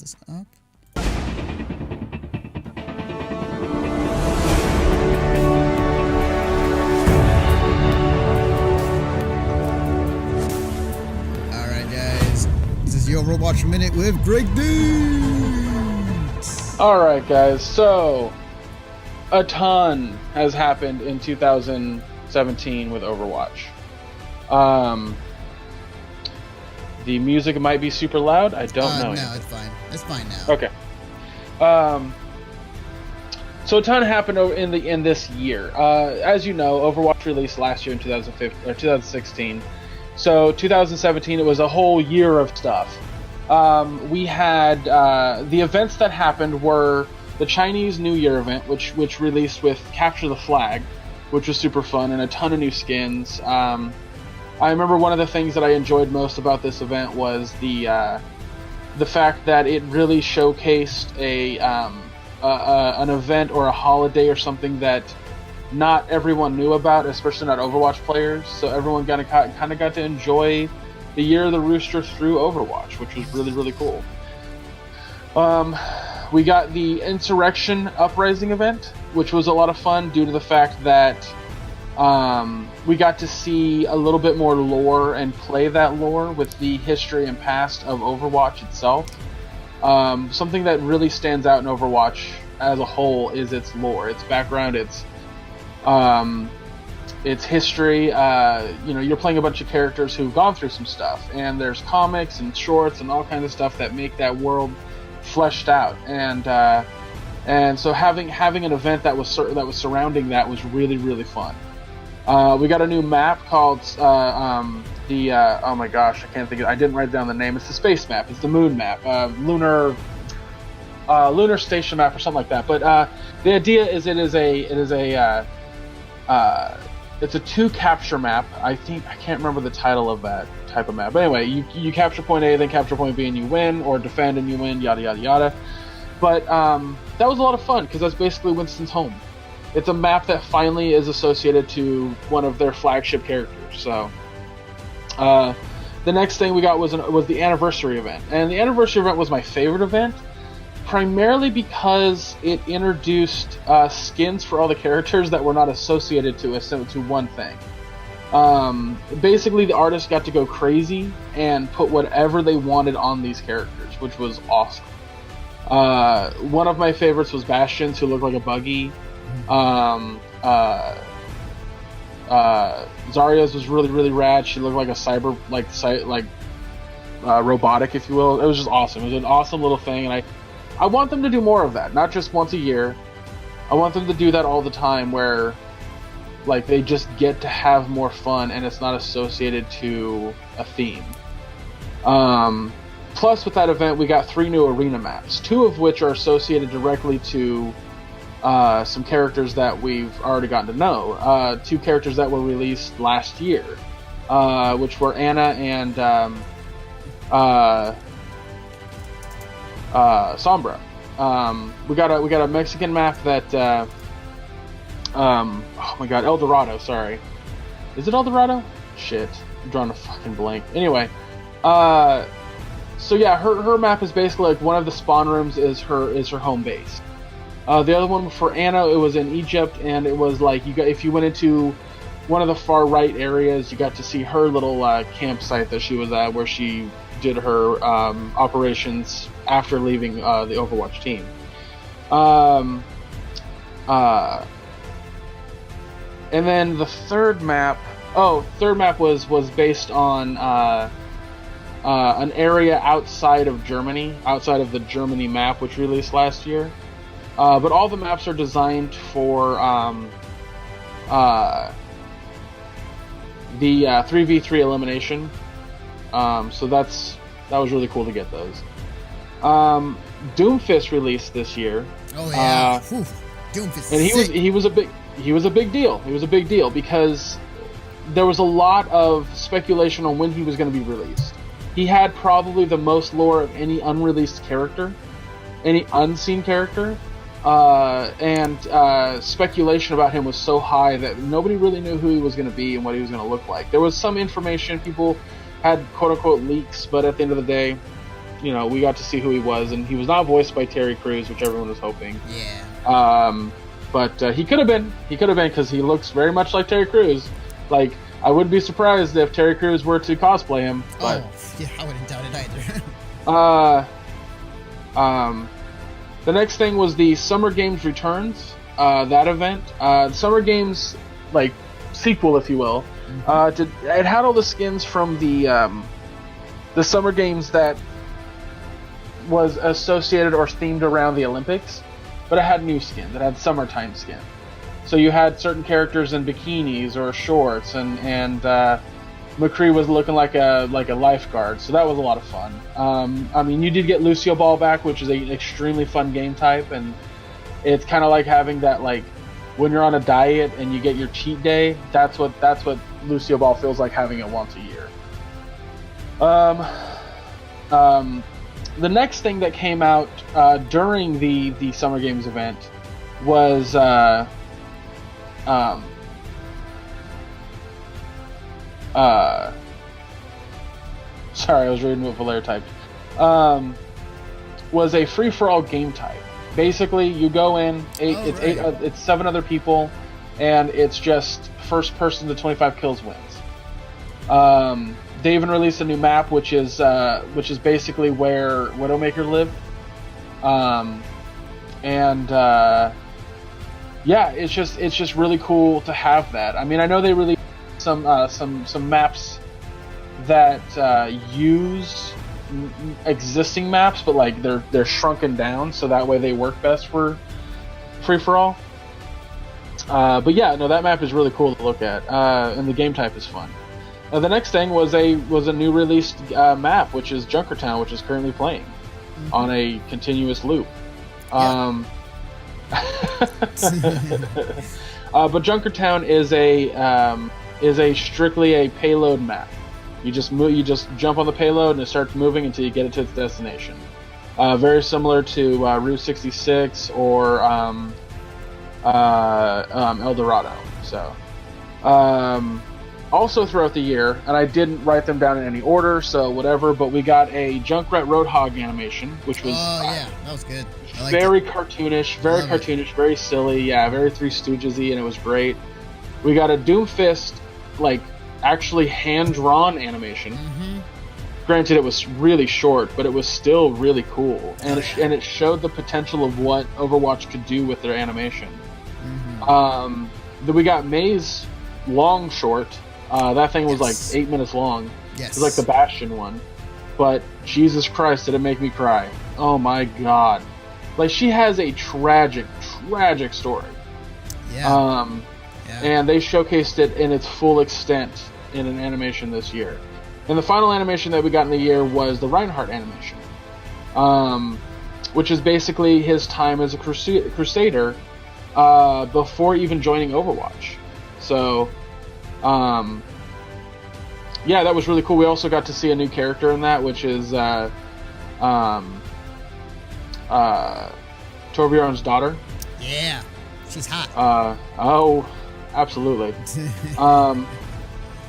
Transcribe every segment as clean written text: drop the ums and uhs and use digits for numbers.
this up. Alright, guys. This is the Overwatch Minute with Gregg. Alright, guys. So, a ton has happened in 2017 with Overwatch. The music might be super loud. I don't know. No, it's fine. It's fine now. Okay. So a ton happened in this year. As you know, Overwatch released last year in 2016. So 2017, it was a whole year of stuff. We had the events that happened were the Chinese New Year event, which released with Capture the Flag, which was super fun, and a ton of new skins. I remember one of the things that I enjoyed most about this event was the fact that it really showcased an event or a holiday or something that not everyone knew about, especially not Overwatch players. So everyone kind of got to enjoy the Year of the Rooster through Overwatch, which was really, really cool. We got the Insurrection Uprising event, which was a lot of fun due to the fact that we got to see a little bit more lore and play that lore with the history and past of Overwatch itself. Something that really stands out in Overwatch as a whole is its lore, its background, its history. You're playing a bunch of characters who've gone through some stuff, and there's comics and shorts and all kinds of stuff that make that world fleshed out. And so having an event that was surrounding that was really, really fun. We got a new map called oh my gosh, I can't think of it. I didn't write down the name. It's the space map. It's the moon map. Lunar station map or something like that. But the idea is it's a 2 capture map. I can't remember the title of that type of map. But anyway, you capture point A, then capture point B, and you win, or defend and you win, yada yada yada. But that was a lot of fun because that's basically Winston's home. It's a map that finally is associated to one of their flagship characters. So, the next thing we got was the anniversary event, and the anniversary event was my favorite event, primarily because it introduced skins for all the characters that were not associated to one thing. Basically, the artists got to go crazy and put whatever they wanted on these characters, which was awesome. One of my favorites was Bastion's, who looked like a buggy. Zarya's was really, really rad. She looked like a cyber, robotic, if you will. It was just awesome. It was an awesome little thing, and I want them to do more of that, not just once a year. I want them to do that all the time, where they just get to have more fun and it's not associated to a theme. Plus, with that event, we got 3 new arena maps, 2 of which are associated directly to some characters that we've already gotten to know. 2 characters that were released last year, which were Ana and Sombra. We got a Mexican map that oh my god, El Dorado, sorry. Is it El Dorado? Shit, I'm drawing a fucking blank. Anyway, so yeah, her map is basically one of the spawn rooms is her home base. The other one for Ana, it was in Egypt, and it was if you went into one of the far right areas, you got to see her little campsite that she was at, where she did her operations after leaving the Overwatch team. And then the third map was based on an area outside of Germany, outside of the Germany map, which released last year. But all the maps are designed for the 3v3 elimination. So that was really cool to get those. Doomfist released this year. Oh yeah, Doomfist. And he was a big deal. He was a big deal because there was a lot of speculation on when he was going to be released. He had probably the most lore of any unreleased character, any unseen character. And speculation about him was so high that nobody really knew who he was going to be and what he was going to look like. There was some information, people had quote-unquote leaks, but at the end of the day, we got to see who he was, and he was not voiced by Terry Crews, which everyone was hoping. Yeah. But he could have been because he looks very much like Terry Crews. Like, I wouldn't be surprised if Terry Crews were to cosplay him. But, yeah, I wouldn't doubt it either. The next thing was the Summer Games Returns. That event, Summer Games, like sequel, if you will. It had all the skins from the Summer Games that was associated or themed around the Olympics, but it had new skins. It had summertime skin. So you had certain characters in bikinis or shorts, and McCree was looking like a lifeguard. So that was a lot of fun. I mean, you did get Lucio Ball back, which is an extremely fun game type, and it's kind of like having that, like, when you're on a diet and you get your cheat day. That's what Lucio Ball feels like, having it once a year. The next thing that came out during the Summer Games event was sorry, I was reading what Valer typed. Was a free-for-all game type. Basically, you go in. It's 7 other people, and it's just first person to 25 kills wins. They even released a new map, which is basically where Widowmaker lived. Yeah, it's just really cool to have that. I mean, I know they released some maps that use existing maps, but like they're shrunken down, so that way they work best for free for all. But yeah, no, that map is really cool to look at, and the game type is fun. The next thing was a new released map, which is Junkertown, which is currently playing on a continuous loop. Yeah. But Junkertown is a strictly a payload map. You just jump on the payload and it starts moving until you get it to its destination. Very similar to Route 66 or El Dorado. So, also throughout the year, and I didn't write them down in any order, so whatever. But we got a Junkrat Roadhog animation, which was yeah, that was good. Very cartoonish, very silly. Yeah, very Three Stooges-y, and it was great. We got a Doomfist, like, actually hand-drawn animation. Granted, it was really short, but it was still really cool, and it showed the potential of what Overwatch could do with their animation. Then we got May's long short. That thing was like 8 minutes long. Yes. It was like the Bastion one. But Jesus Christ, did it make me cry. Oh my god. Like, she has a tragic story. Yeah. And they showcased it in its full extent in an animation this year. And the final animation that we got in the year was the Reinhardt animation, which is basically his time as a Crusader before even joining Overwatch. So, yeah, that was really cool. We also got to see a new character in that, which is Torbjorn's daughter. Yeah, she's hot. Oh, absolutely.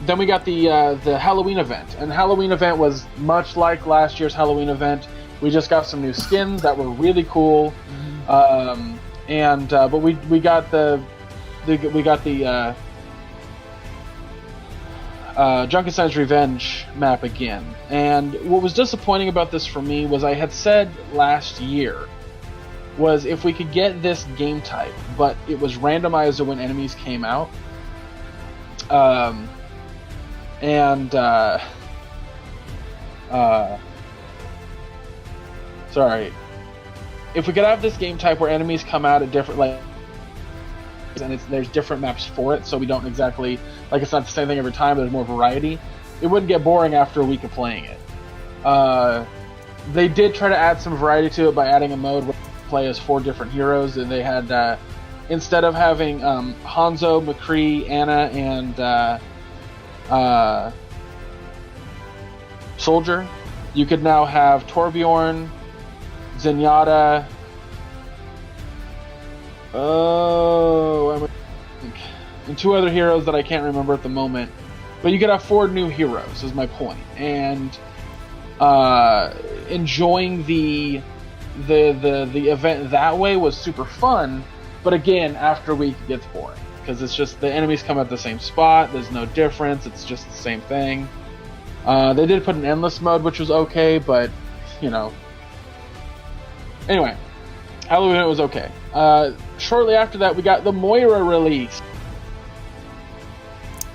Then we got the Halloween event, and Halloween event was much like last year's Halloween event. We just got some new skins that were really cool, but we got the Junkenstein's Revenge map again. And what was disappointing about this for me was I had said last year was if we could get this game type, but it was randomized when enemies came out. Sorry. If we could have this game type where enemies come out at different, like, and there's different maps for it, so we don't exactly, like, it's not the same thing every time, there's more variety, it wouldn't get boring after a week of playing it. They did try to add some variety to it by adding a mode where you play as 4 different heroes, and they had, instead of having Hanzo, McCree, Anna, and Soldier, you could now have Torbjorn, Zenyatta, and 2 other heroes that I can't remember at the moment. But you could have 4 new heroes, is my point. And enjoying the event that way was super fun. But again, after a week, it gets boring because it's just the enemies come at the same spot. There's no difference. It's just the same thing. They did put an endless mode, which was okay, but Anyway, Halloween it was okay. Shortly after that, we got the Moira release.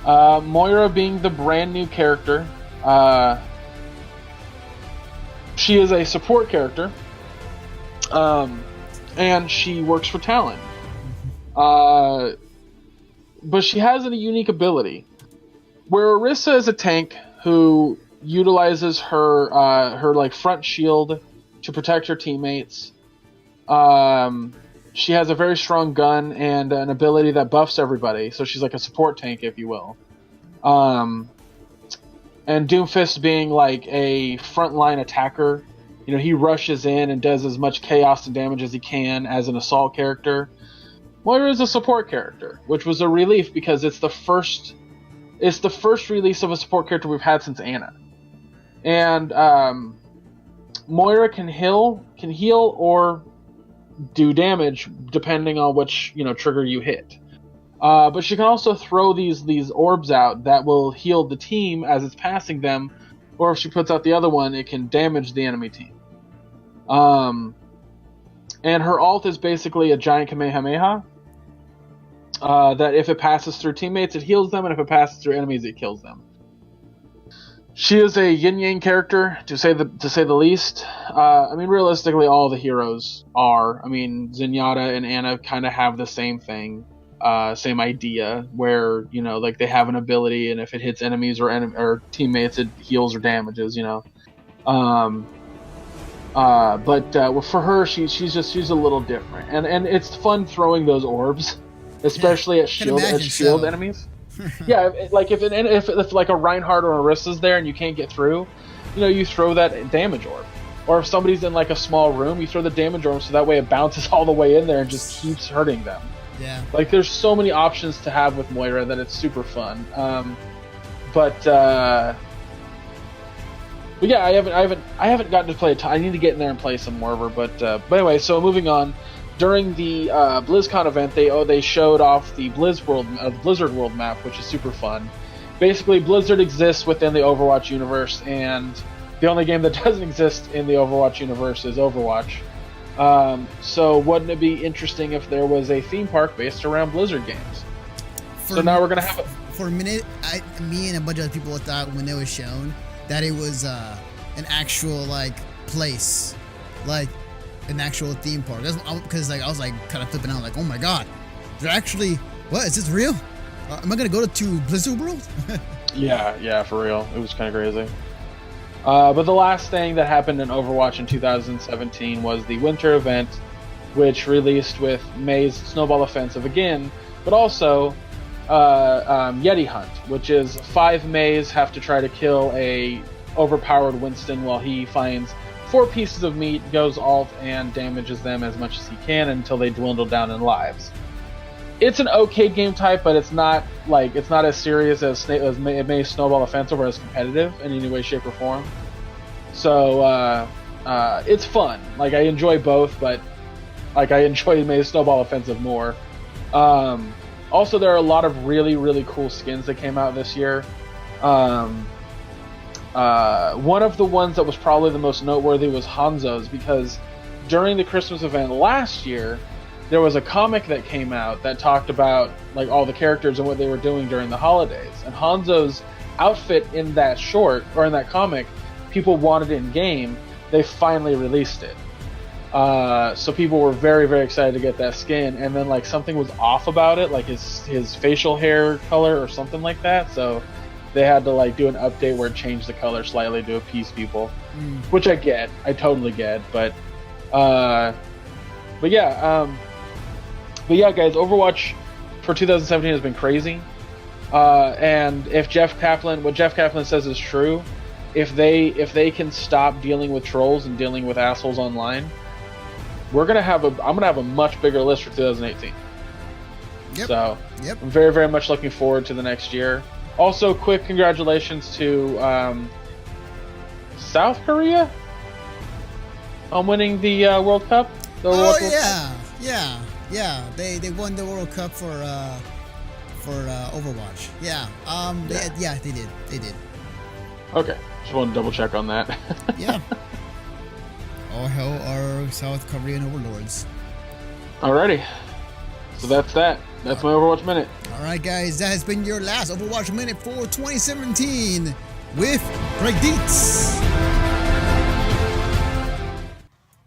Moira being the brand new character. She is a support character. And she works for Talon. But she has a unique ability. Where Orisa is a tank who utilizes her like front shield to protect her teammates. She has a very strong gun and an ability that buffs everybody, so she's like a support tank, if you will. And Doomfist being like a frontline attacker, he rushes in and does as much chaos and damage as he can as an assault character. Moira is a support character, which was a relief because it's the first release of a support character we've had since Ana. And Moira can heal or do damage depending on which trigger you hit. But she can also throw these orbs out that will heal the team as it's passing them, or if she puts out the other one, it can damage the enemy team. And her ult is basically a giant Kamehameha. That if it passes through teammates, it heals them, and if it passes through enemies, it kills them. She is a yin-yang character, to say the least. Realistically, all the heroes are. Zenyatta and Ana kind of have the same thing, same idea, where they have an ability, and if it hits enemies or teammates, it heals or damages. But for her, she's a little different, and it's fun throwing those orbs, especially at shield enemies. Yeah, like if like a Reinhardt or a Orisa's there and you can't get through, you throw that damage orb. Or if somebody's in like a small room, you throw the damage orb so that way it bounces all the way in there and just keeps hurting them. Yeah. Like there's so many options to have with Moira that it's super fun. But yeah, I haven't gotten to play a ton. I need to get in there and play some more of her. But anyway, so moving on. During the BlizzCon event, they showed off the Blizzard World map, which is super fun. Basically, Blizzard exists within the Overwatch universe, and the only game that doesn't exist in the Overwatch universe is Overwatch. So wouldn't it be interesting if there was a theme park based around Blizzard games? Now we're gonna have it. For a minute, me and a bunch of other people thought when it was shown that it was an actual place, an actual theme park. Because I was kind of flipping out, oh my god, they're actually, what, is this real? Am I gonna go to Blizzard World? Yeah, for real. It was kind of crazy. But the last thing that happened in Overwatch in 2017 was the winter event, which released with May's Snowball Offensive again, but also Yeti Hunt, which is 5 Mays have to try to kill a overpowered Winston while he finds 4 pieces of meat, goes alt, and damages them as much as he can until they dwindle down in lives. It's an okay game type, but it's not as serious as May's Snowball Offensive or as competitive in any way, shape, or form. So it's fun. I enjoy both, but I enjoy May's Snowball Offensive more. Also, there are a lot of really, really cool skins that came out this year. One of the ones that was probably the most noteworthy was Hanzo's, because during the Christmas event last year, there was a comic that came out that talked about all the characters and what they were doing during the holidays. And Hanzo's outfit in that short, or in that comic, people wanted in game. They finally released it. So people were very, very excited to get that skin, and then something was off about it, his facial hair color or something like that. So they had to do an update where it changed the color slightly to appease people, which I totally get. But yeah, guys, Overwatch for 2017 has been crazy. And if what Jeff Kaplan says is true, if they can stop dealing with trolls and dealing with assholes online, I'm gonna have a much bigger list for 2018. Yep. So I'm very, very much looking forward to the next year. Also, quick congratulations to South Korea. on winning the World Cup. The Oh World Cup? yeah. They won the World Cup for Overwatch. Yeah. They did. Okay, just want to double check on that. Yeah. All hell our South Korean overlords. Alrighty, so that's that. That's my Overwatch minute. All right, guys, that has been your last Overwatch minute for 2017 with Gregg Dietz.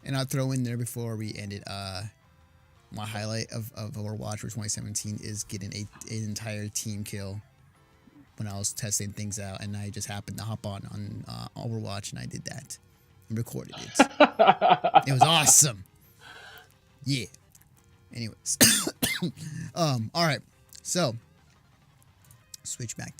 And I'll throw in there before we end it, my highlight of Overwatch for 2017 is getting an entire team kill when I was testing things out, and I just happened to hop on Overwatch, and I did that and recorded it. It was awesome. Yeah. Anyways, all right. So switch back to